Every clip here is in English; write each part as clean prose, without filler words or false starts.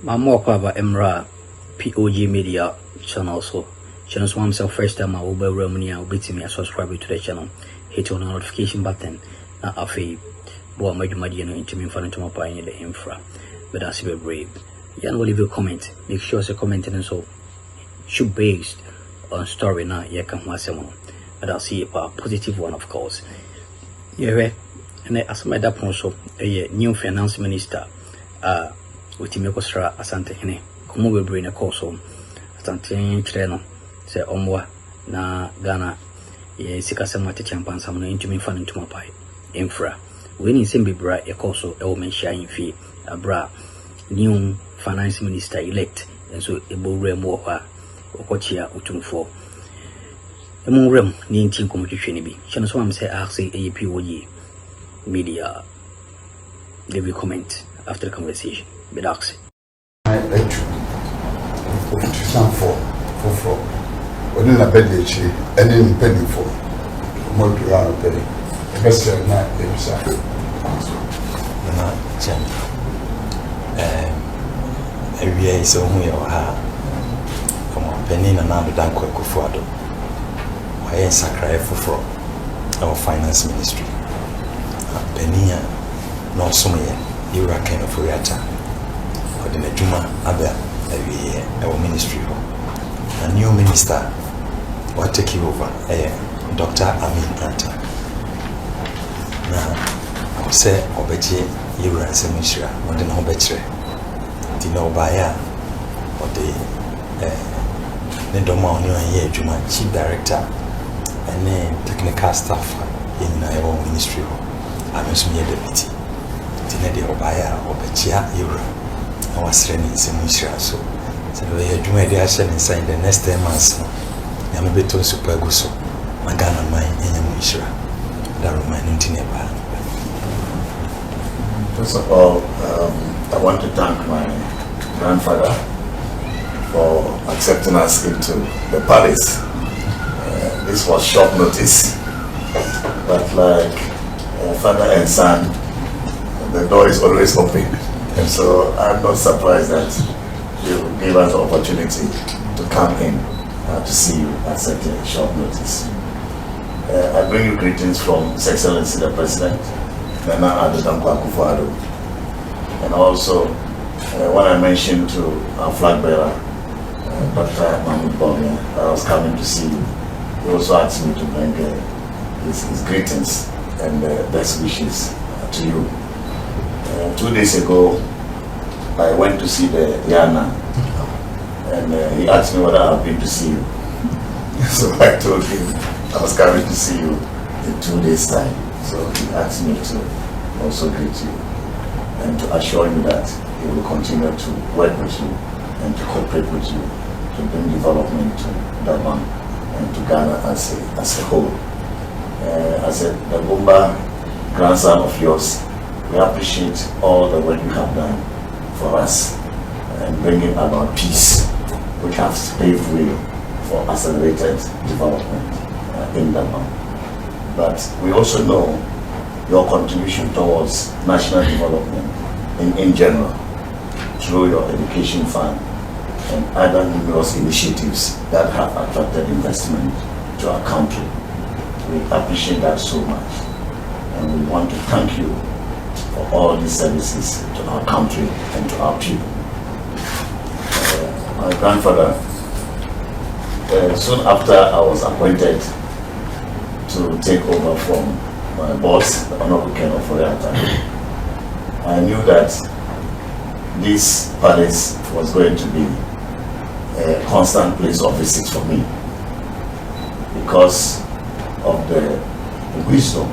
more about Emra POG Media channel. So channel so myself first time I will be Romania will be to me subscribe to the channel. Hit on the notification button. Now afi boa madwumadi no into me fan to my pay the infra. But that's very brave. You can leave a comment. Make sure it's a comment and so should based on story now you can watch someone. But I'll see a positive one of course. Yeah, and as my that also a new finance minister Otumfuo Kosra asante hene komo bebre na course asante kire no se omwa na Ghana ye sika sema te champansam no ntumi fa ntuma pai infra we ni sembe bra e course e wo Manhyia infi abra new finance minister elect and so e bo rem wo ha okochia Otumfuo emu rem ni ntin komo twetwe ni bi chano so am say axe POG Media leave a comment after the conversation. Bedaksi. I let you. For. When in a bed, and in penny for more to our penny. The best of night, they decide. Not Jen. Every year is only or her. Come on, penny and another dank quick for do. I ain't sacred for our finance ministry. Penny, no some you are kind of reactor. Or the Juma Abba every year, our ministry. A new minister will take you over, Dr. Amin Anta. Now, I will say, Obeti, you are a semisra, or the Nobetre, the Nobaya, or the Nedoma on your year, Juma, chief director, and then technical staff in our ministry. I'm also near deputy. The Obaya, Obetia, Euro. I was training in Semisha, so we are doing the action inside the next 10 months. I'm a bit of super good, so my Ghana mine in Mishra. That remain in Tineba. First of all, I want to thank my grandfather for accepting us into the palace. This was short notice, but like father and son, the door is always open. And so I'm not surprised that you gave us the opportunity to come in to see you at such a short notice. I bring you greetings from His Excellency the President, Nana Addo, and also when I mentioned to our flag bearer, Dr. Mahmoud, I was coming to see you. He also asked me to bring his greetings and best wishes to you. 2 days ago, I went to see the Yana, and he asked me whether I've been to see you. So I told him I was coming to see you in 2 days' time. So he asked me to also greet you and to assure you that he will continue to work with you and to cooperate with you to bring development to Durban and to Ghana as a whole. As a Bumba grandson of yours, we appreciate all the work you have done for us and bringing about peace, which has paved way for accelerated development in Durban. But we also know your contribution towards national development in general through your education fund and other numerous initiatives that have attracted investment to our country. We appreciate that so much, and we want to thank you for all these services to our country and to our people. My grandfather, soon after I was appointed to take over from my boss, the Honorable Ken Oforiata, I knew that this palace was going to be a constant place of visit for me because of the wisdom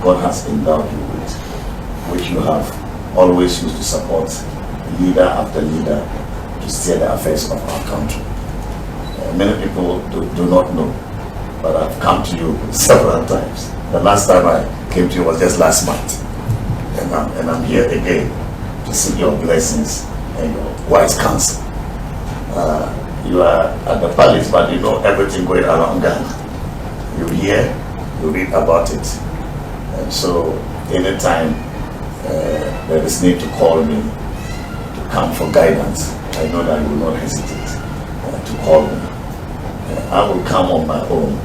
God has endowed you with, which you have always used to support leader after leader to steer the affairs of our country. Many people do not know, but I've come to you several times. The last time I came to you was just last month, and I'm here again to seek your blessings and your wise counsel. You are at the palace, but you know everything going around Ghana. You hear, you read about it, and so anytime there is need to call me to come for guidance, I know that you will not hesitate to call me. I will come on my own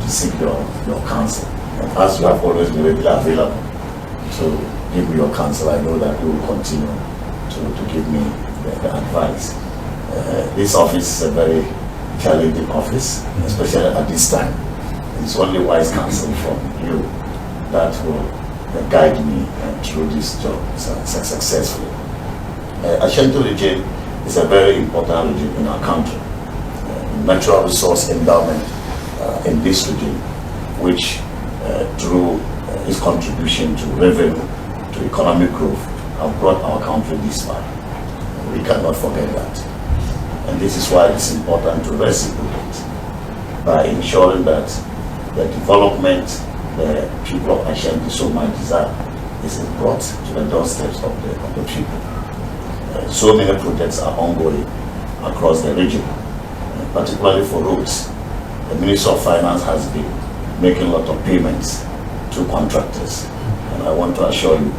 to seek your counsel. And as you have always been readily available to give me your counsel, I know that you will continue to give me the advice. This office is a very challenging office, especially at this time. It's only wise counsel from you that will guide me through this job successfully. Ashanti region is a very important region in our country. Natural resource endowment in this region, which through its contribution to revenue, to economic growth, have brought our country this far. We cannot forget that. And this is why it's important to reciprocate by ensuring that the development the people of Ashanti so much desire is brought to the doorsteps of the people. So many projects are ongoing across the region, particularly for roads. The Ministry of Finance has been making a lot of payments to contractors, and I want to assure you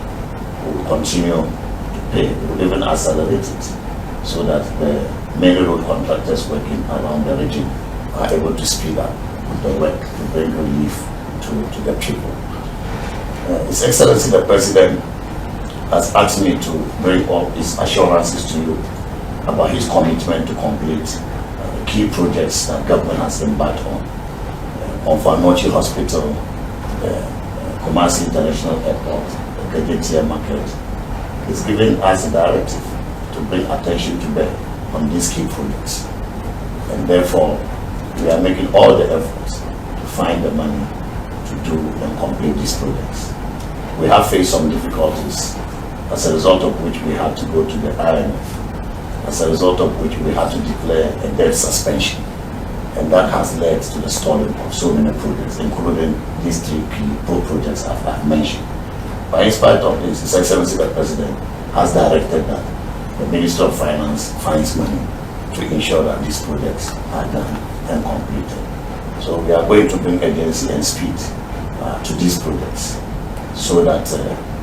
we will continue to pay, we will even accelerate it, so that the many road contractors working around the region are able to speed up the work to bring relief to the people. His Excellency the President has asked me to bring all his assurances to you about his commitment to complete key projects that government has embarked on. Otumfuo Hospital, Kumasi International Airport, the Kesi Market. He's given us a directive to bring attention to bear on these key projects. And therefore, we are making all the efforts to find the money to do and complete these projects. We have faced some difficulties, as a result of which we had to go to the IMF, as a result of which we had to declare a debt suspension. And that has led to the stalling of so many projects, including these three key projects I've mentioned. But in spite of this, His Excellency the President has directed that the Ministry of Finance finds money to ensure that these projects are done and completed. So we are going to bring urgency and speed to these projects so that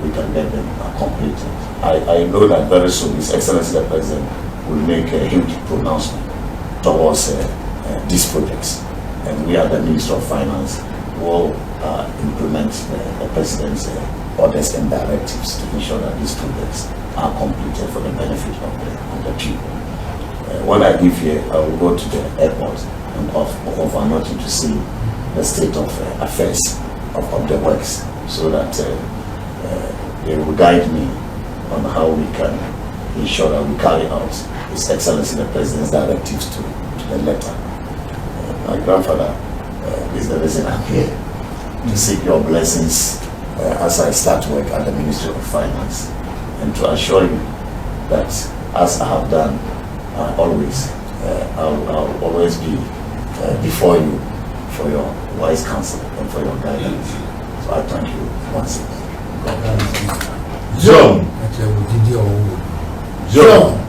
we can get them completed. I know that very soon His Excellency the President will make a huge pronouncement towards these projects, and we at the Ministry of Finance will implement the President's orders and directives to ensure that these projects are completed for the benefit of the people. When I leave here, I will go to the airport and of Otumfuo to see the state of affairs of the works, so that they will guide me on how we can ensure that we carry out His Excellency the President's directives to the letter. My grandfather, this is the reason I'm here, to seek your blessings as I start work at the Ministry of Finance, and to assure you that, as I have done always, I'll always be before you for your wise counsel and for your guidance. So I thank you once again. John! John! John! John!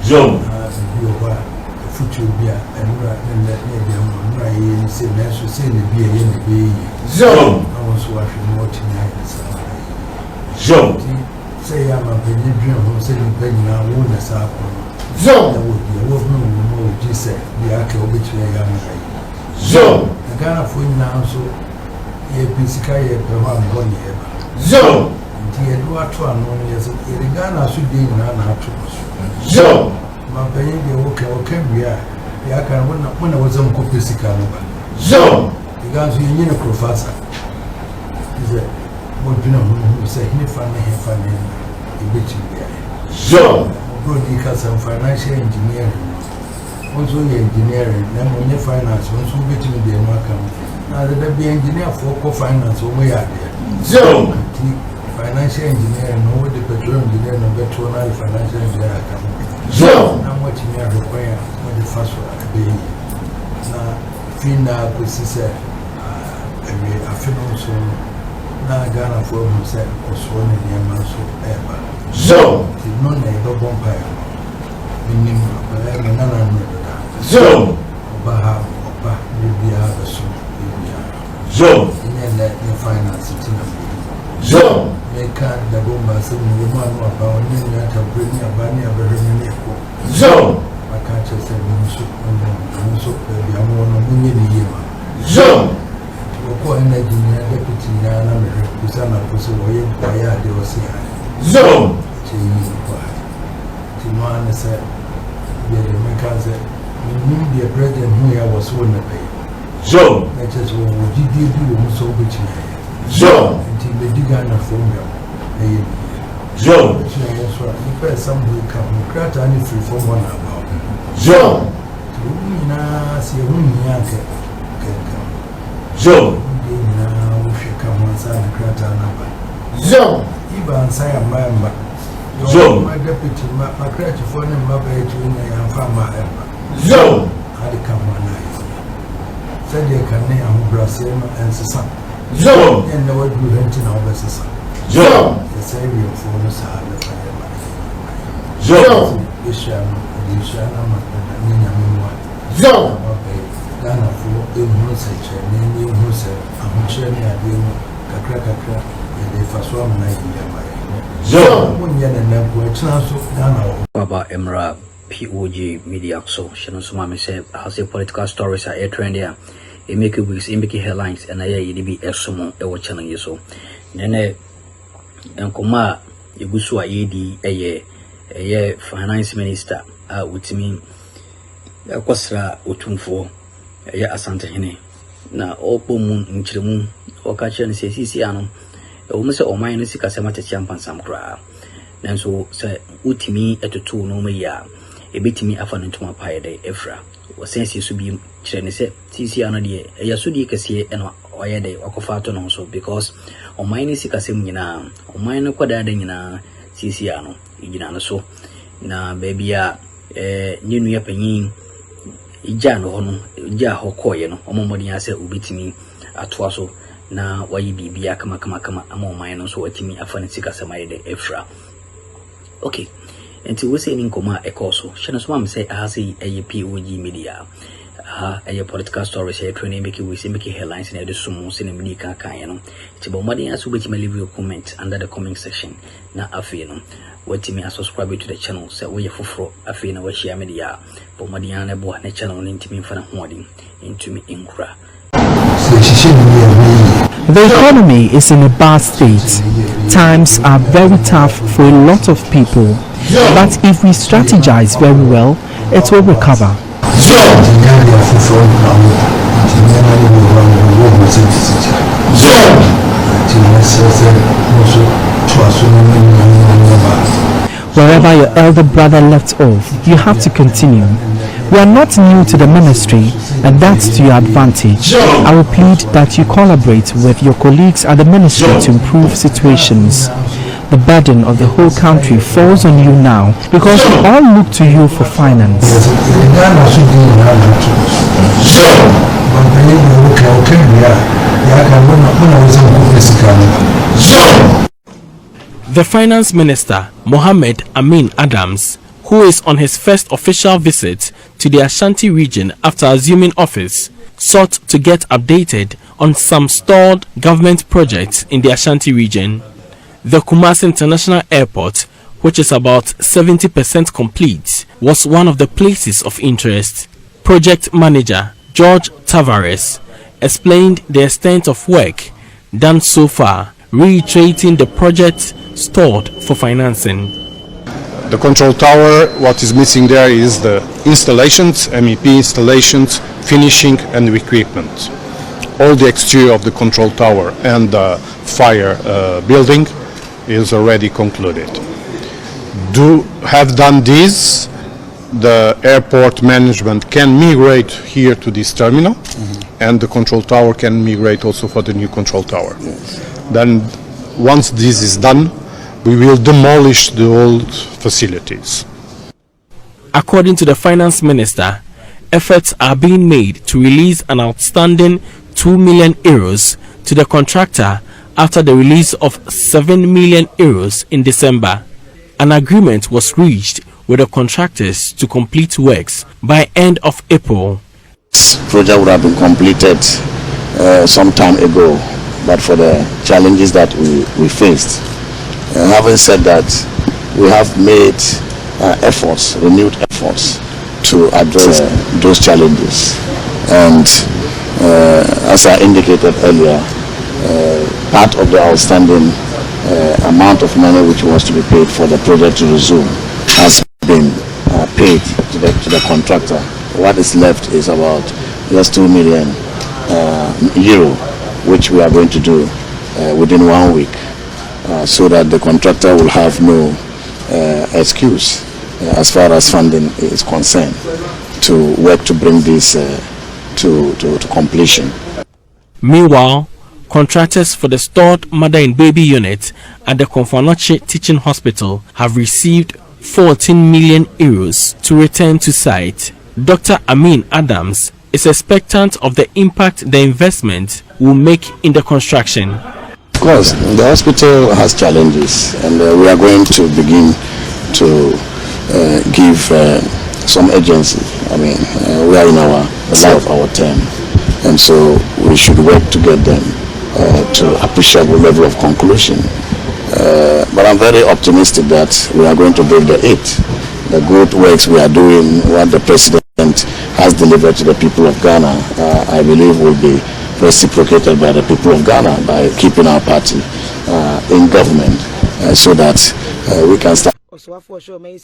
John! John! John! John! John! Say I'm a penny dream who said you penny now won't as up. John! There would be a woman who just said the actual which they are. John! The Ghana for now, so ye Piscaya per 1 year. John! Dear, you are 12 years old. The Ghana should be in an hour. John! My penny, the walker or can be a can when I was on Copisica. John! The guys in Unico Fasa is a what you know who say, funny, a bit John! good because of financial engineering. Also, engineering, then when you finance, once you get to the account. Now there be engineer for finance or way out there. Zero. Financial engineer, no the petrol engineer, no better financial engineer. Zero. Now what you require when the first one be now Fina could say I feel also now Ghana for himself was one in the amount of ever. Zero. No neighbor bumpire. Minimum, Zero. Baha, Opa, Libya, the soup, Zero. and let me finance it in a Zero. Make the bomba some woman about me at a brilliant bunny of a remedy. Zero. I can't just say, so baby, I'm one of million. Zero. Oko energy near deputy Yana, Kusana Kusu, why they were saying. Zero. Timana said, the Mekaze. The president who I was one of pay. Zero. I just want to do so which Zero. until the Digana formula. Zero. You better somebody come, crack any free from one about. Zero. See, whom Yank Zero. now we should come once and crack number. Zero. Even say a member. Zero. My deputy, my crack for them, my baby, and farmer. Zero. How come one night? Said they can name Brazil and Sassan. Zero. And the word we went in our best. Zero. The same real for us are the Zero. Isham, the Shana, Nina, Zero. Ghana for in Hussein, and you who said, I'm sure I do Kakra, and they first one night in their Zero. One year and then we're chance of Ghana. Baba Emra POG Media so Shano Sumami said has a political stories are air trend there. It make weeks, it make headlines and I be a summon a channel you so. Nene and Koma Yugusua Yedi a finance minister with me Akwasra Otumfuo a Asante Hene na opo moon in Chilum or catcher and say Sisiano almost all mine is a Samata champion some cry. Then so say Utimi at the two no ya. A bit me afan into my pie day, Efra. Was sense you should be Chinese, TC Anadi, a Yasudi Kesi and Oya day, Wakofaton also, because on mine is Casimina, on mine quadadina, Ciciano, Igina so. Na baby, New Yapanin, Ijano, Ja Hokoyano, Omomodi ase ubitimi at Twaso, na Wayibi Biakama, among mine also at me afan Sikasamai de Efra. Okay. Until we say in Koma Ekoso, Shanaswam say as a POG Media, a political story say training make we make headlines in the sumo cinema Kayano. Chibomadi as which may leave your comment under the comment section. Na Afino, what me subscribe to the channel, say we for Afina we share media, Bomadiana Bohane channel into me for hoarding into me inkra. The economy is in a bad state. Times are very tough for a lot of people. But if we strategize very well, it will recover. Wherever your elder brother left off, you have to continue. We are not new to the ministry, and that's to your advantage. I will plead that you collaborate with your colleagues at the ministry to improve situations. The burden of the whole country falls on you now because we all look to you for finance. The Finance Minister, Mohammed Amin Adams, who is on his first official visit to the Ashanti region after assuming office, sought to get updated on some stalled government projects in the Ashanti region. The Kumasi International Airport, which is about 70% complete, was one of the places of interest. Project manager George Tavares explained the extent of work done so far, reiterating the project stalled for financing. The control tower, what is missing there is the installations, MEP installations, finishing and equipment. All the exterior of the control tower and the fire building is already concluded. Have done this, the airport management can migrate here to this terminal and the control tower can migrate also for the new control tower. Yes. Then once this is done, we will demolish the old facilities. According to the finance minister, efforts are being made to release an outstanding 2 million euros to the contractor after the release of 7 million euros in December. An agreement was reached with the contractors to complete works by end of April. This project would have been completed some time ago, but for the challenges that we faced. Having said that, we have made efforts, renewed efforts to address those challenges. And as I indicated earlier, part of the outstanding amount of money which was to be paid for the project to resume has been paid to the contractor. What is left is about just 2 million euro, which we are going to do within 1 week, so that the contractor will have no excuse as far as funding is concerned to work to bring this to completion. Meanwhile, contractors for the stored mother and baby unit at the Konfanoche Teaching Hospital have received 14 million euros to return to site. Dr. Amin Adams is expectant of the impact the investment will make in the construction. Of course, the hospital has challenges, and we are going to begin to give some urgency. I mean, we are in our term, and so we should work to get them to appreciable level of conclusion. But I'm very optimistic that we are going to break the 8. The good works we are doing, what the president has delivered to the people of Ghana, I believe will be reciprocated by the people of Ghana by keeping our party in government, so that we can start. Dr. Mohammed Amin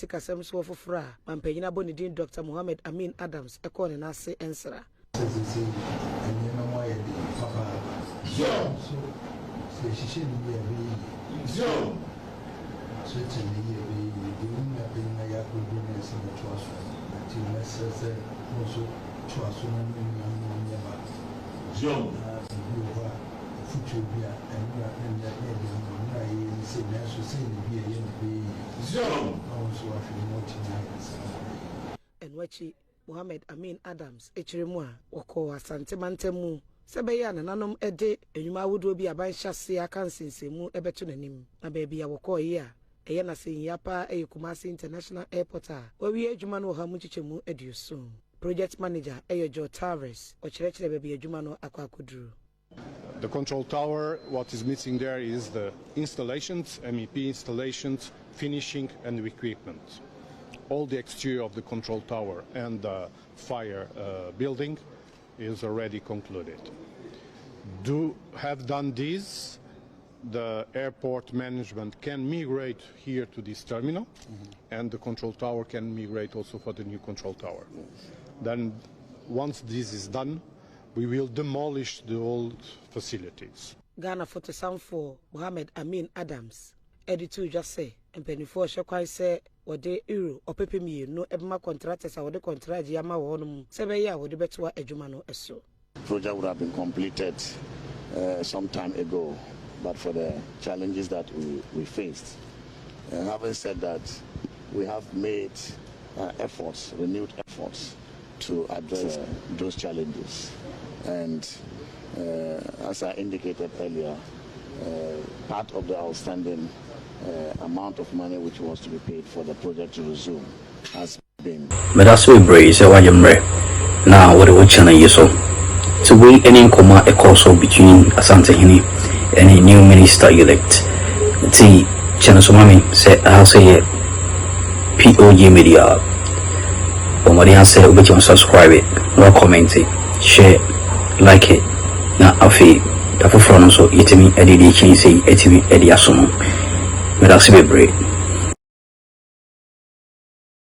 Adams, and Wachi Mohammed Amin Adams, Echiremwa, Wako, Santemantemu, Sebayan, and Anum Ede, and you would be a banshasi, I can't see mu ebetunim, a baby, a wako here. Ayana saying Yapa, a Kumasi International Airport, where we Jumano Hamuchichemu edu soon. Project manager, Joe Tavares, or Church baby Jumano Aquacudru. The control tower, what is missing there is the installations, MEP installations, finishing and equipment. All the exterior of the control tower and the fire building is already concluded. Have done this, the airport management can migrate here to this terminal, and the control tower can migrate also for the new control tower. Then once this is done, we will demolish the old facilities. Ghana photo sound for Mohammed Amin Adams. Editor just say, and penny for Shakwai say, what they euro or pepimi, no ebma contractors or the contract Yama Wonum, Sebeya would the better Ejumano eso. Project would have been completed some time ago, but for the challenges that we faced. Having said that, we have made efforts, renewed efforts to address those challenges. And as I indicated earlier, part of the outstanding amount of money which was to be paid for the project to resume has been. But that's what we say, now what we channel you so. To bring any comma a course between Asante Hini and a new minister elect. The channel so mami say I say POG Media. Omari say we can subscribe it, no comment it, share, like it. Na afi da foforo no so yetimi edidi chin say etimi edi asomo. Me da se bebre.